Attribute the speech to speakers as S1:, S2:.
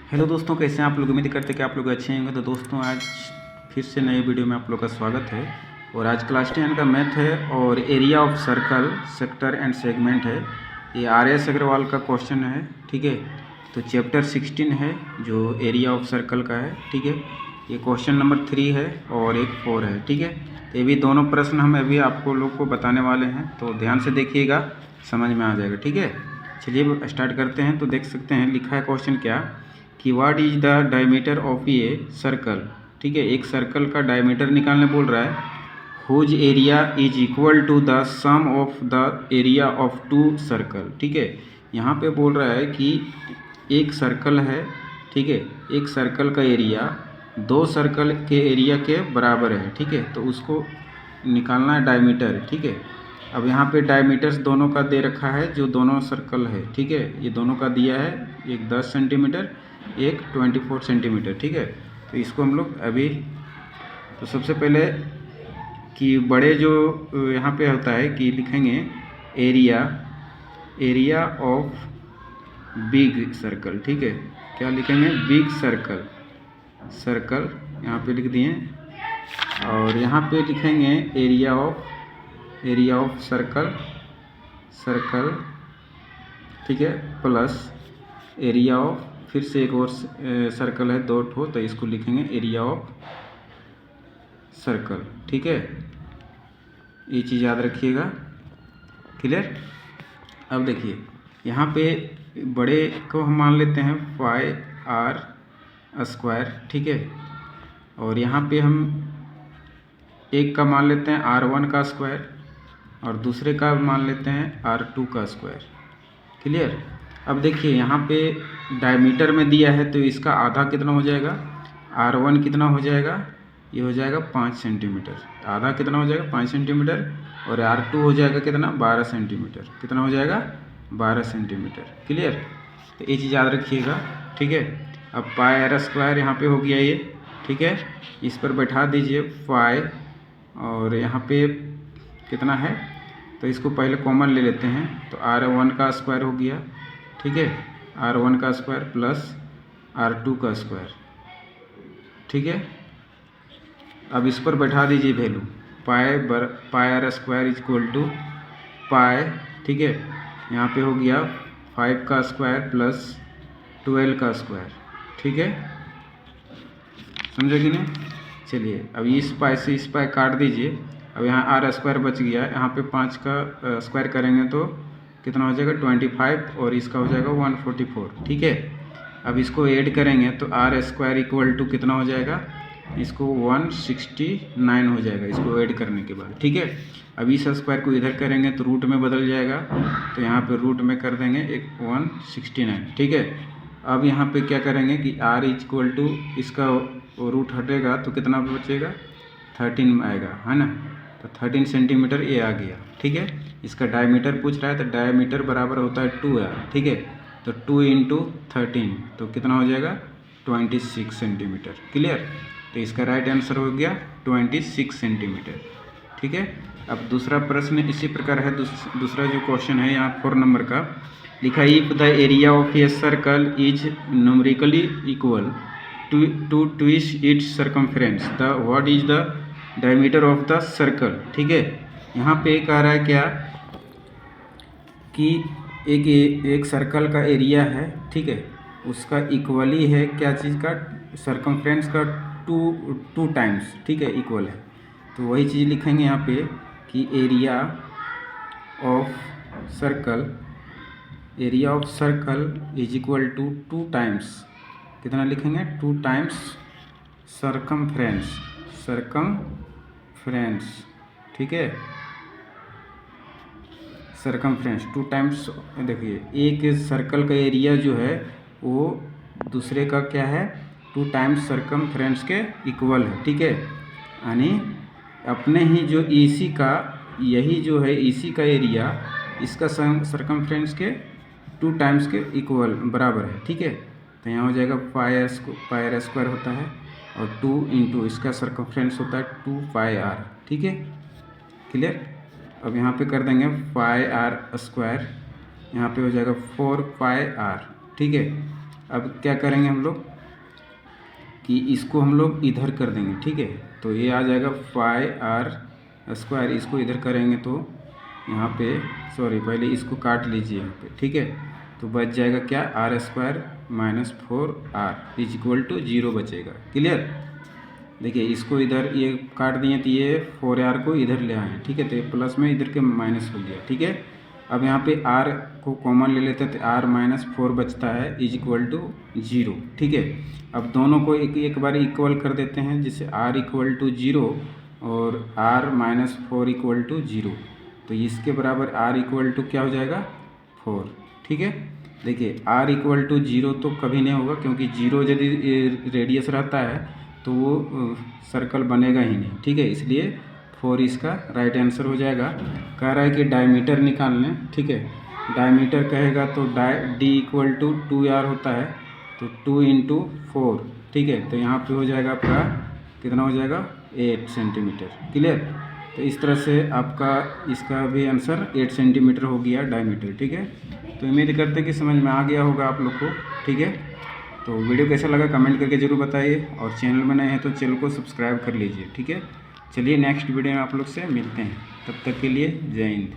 S1: Hello दोस्तों, कैसे हैं आप लोग। उम्मीद करते हैं कि आप लोग अच्छे होंगे। तो दोस्तों, आज फिर से नए वीडियो में आप लोग का स्वागत है। और आज क्लास 10 का मैथ है और area of circle, sector and segment है। ये RS अग्रवाल का क्वेश्चन है, ठीक है। तो चैप्टर 16 है जो एरिया ऑफ सर्कल का है, ठीक है। ये क्वेश्चन नंबर 3 है और एक 4 है, ठीक है। तो ये भी दोनों प्रश्न हम अभी आपको लोग को बताने वाले हैं, तो ध्यान से देखिएगा, समझ में आ जाएगा, ठीक है। चलिए स्टार्ट करते हैं। तो देख सकते हैं लिखा है क्वेश्चन क्या कि what is the diameter of a circle, ठीक है। एक सर्कल का डायमीटर निकालने बोल रहा है। Whose area is equal to the sum of the area of two circle, ठीक है। यहाँ पे बोल रहा है कि एक सर्कल है, ठीक है। एक सर्कल का एरिया दो सर्कल के एरिया के बराबर है, ठीक है। तो उसको निकालना है डायमीटर, ठीक है। अब यहाँ पे डायमीटर्स दोनों का दे रखा है, जो दोनों सर्कल है, ठीक है। ये दोनों का दिया है, एक 10 सेंटीमीटर, एक 24 सेंटीमीटर, ठीक है। तो इसको हम लोग अभी, तो सबसे पहले कि बड़े जो यहाँ पे होता है कि लिखेंगे एरिया ऑफ बिग सर्कल, ठीक है। क्या लिखेंगे? बिग सर्कल यहाँ पे लिख दिए। और यहाँ पे लिखेंगे एरिया ऑफ सर्कल, ठीक है, प्लस एरिया ऑफ, फिर से एक और सर्कल है दो ठो, तो इसको लिखेंगे एरिया ऑफ सर्कल, ठीक है। ये चीज़ याद रखिएगा, क्लियर। अब देखिए यहाँ पे बड़े को हम मान लेते हैं 5r², ठीक है। और यहाँ पे हम एक का मान लेते हैं r1 का स्क्वायर और दूसरे का मान लेते हैं r2 का स्क्वायर, क्लियर। अब देखिए यहाँ पे डायमीटर में दिया है, तो इसका आधा कितना हो जाएगा? r1 कितना हो जाएगा? ये हो जाएगा 5 सेंटीमीटर। आधा कितना हो जाएगा? 5 सेंटीमीटर। और r2 हो जाएगा कितना? 12 सेंटीमीटर। कितना हो जाएगा? 12 सेंटीमीटर, क्लियर। तो ये चीज़ याद रखिएगा, ठीक है। अब πr² यहाँ पे हो गया ये, ठीक है। इस पर बैठा दीजिए फाई, और यहाँ पे कितना है, तो इसको पहले कॉमन ले लेते हैं। तो r1 का स्क्वायर हो गया, ठीक है। r1 का स्क्वायर प्लस r2 का स्क्वायर, ठीक है। अब इस पर बैठा दीजिए वैल्यू, πr² इक्वल टू पाई, ठीक है। यहाँ पे हो गया 5 का स्क्वायर प्लस 12 का स्क्वायर, ठीक है। समझे कि नहीं? चलिए अब इस पाई से इस पाई काट दीजिए। अब यहाँ r² बच गया, यहाँ पे 5 का स्क्वायर करेंगे तो कितना हो जाएगा? 25, और इसका हो जाएगा 144, ठीक है। अब इसको ऐड करेंगे तो r² इक्वल टू कितना हो जाएगा? इसको 169 हो जाएगा, इसको ऐड करने के बाद, ठीक है। अब इस स्क्वायर को इधर करेंगे तो रूट में बदल जाएगा, तो यहाँ पे रूट में कर देंगे एक 169, ठीक है। अब यहाँ पे क्या करेंगे कि r इक्वल टू, इसका रूट हटेगा तो कितना बचेगा? 13 आएगा, है ना। तो 13 सेंटीमीटर ये आ गया, ठीक है। इसका डायमीटर पूछ रहा है, तो डायमीटर बराबर होता है 2r, ठीक है। तो 2 × 13 तो कितना हो जाएगा? 26 सेंटीमीटर, क्लियर। तो इसका राइट आंसर हो गया 26 सेंटीमीटर, ठीक है। अब दूसरा प्रश्न इसी प्रकार है। दूसरा जो क्वेश्चन है यहाँ 4 नंबर का लिखा है, if the area of a circle is numerically equal to twice its circumference, the what is the diameter of the circle, ठीक है। यहाँ पे कह रहा है क्या कि एक सर्कल का एरिया है, ठीक है, उसका इक्वली है क्या चीज़ का? सर्कमफ्रेंस का टू टाइम्स, ठीक है, इक्वल है। तो वही चीज़ लिखेंगे यहाँ पे कि area of circle is equal to 2 times, कितना लिखेंगे? 2 टाइम्स सर्कमफ्रेंस, ठीक है। सर्कमफ्रेंस 2 टाइम्स, देखिए एक सर्कल का एरिया जो है वो दूसरे का क्या है? 2 टाइम्स सर्कमफ्रेंस के इक्वल है, ठीक है। यानी अपने ही जो EC का, यही जो है EC का एरिया, इसका सर्कमफ्रेंस के 2 टाइम्स के इक्वल बराबर है, ठीक है। तो यहाँ हो जाएगा πr² होता है, और 2 × इसका सर्कमफ्रेंस होता है 2πr, ठीक है, क्लियर। अब यहाँ पे कर देंगे πr², यहाँ पे हो जाएगा 4πr, ठीक है। अब क्या करेंगे हम लोग कि इसको हम लोग इधर कर देंगे, ठीक है। तो ये आ जाएगा 5r², इसको इधर करेंगे तो यहाँ पे सॉरी पहले इसको काट लीजिए यहाँ पे, ठीक है। तो बच जाएगा क्या, r² - 4r = 0 बचेगा। क्लियर। देखिए इसको इधर ये काट दिए तो ये 4r को इधर ले आए, ठीक है। तो ये प्लस में इधर के माइनस हो गया, ठीक है। अब यहाँ पे r को कॉमन ले लेते हैं तो r - 4 बचता है = 0, ठीक है। अब दोनों को एक बार इक्वल कर देते हैं, जिससे r = 0 और r - 4 = 0। तो इसके बराबर r क्या हो जाएगा, 4, ठीक है। देखिए r = 0 तो कभी नहीं होगा, क्योंकि 0 यदि रेडियस रहता है तो वो सर्कल बनेगा ही नहीं, ठीक है। इसलिए 4 इसका राइट आंसर हो जाएगा। कह रहा है कि डायमीटर निकाल लें, ठीक है। डायमीटर कहेगा तो d = 2r होता है, तो 2 × 4, ठीक है। तो यहाँ पे हो जाएगा आपका कितना हो जाएगा, 8 सेंटीमीटर। क्लियर। तो इस तरह से आपका इसका भी आंसर 8 सेंटीमीटर हो गया डायमीटर, ठीक है। तो उम्मीद करते हैं कि समझ में आ गया होगा आप लोग को, ठीक है। तो वीडियो कैसा लगा कमेंट करके ज़रूर बताइए, और चैनल में नए हैं तो चैनल को सब्सक्राइब कर लीजिए, ठीक है। चलिए नेक्स्ट वीडियो में आप लोग से मिलते हैं, तब तक के लिए जय हिंद।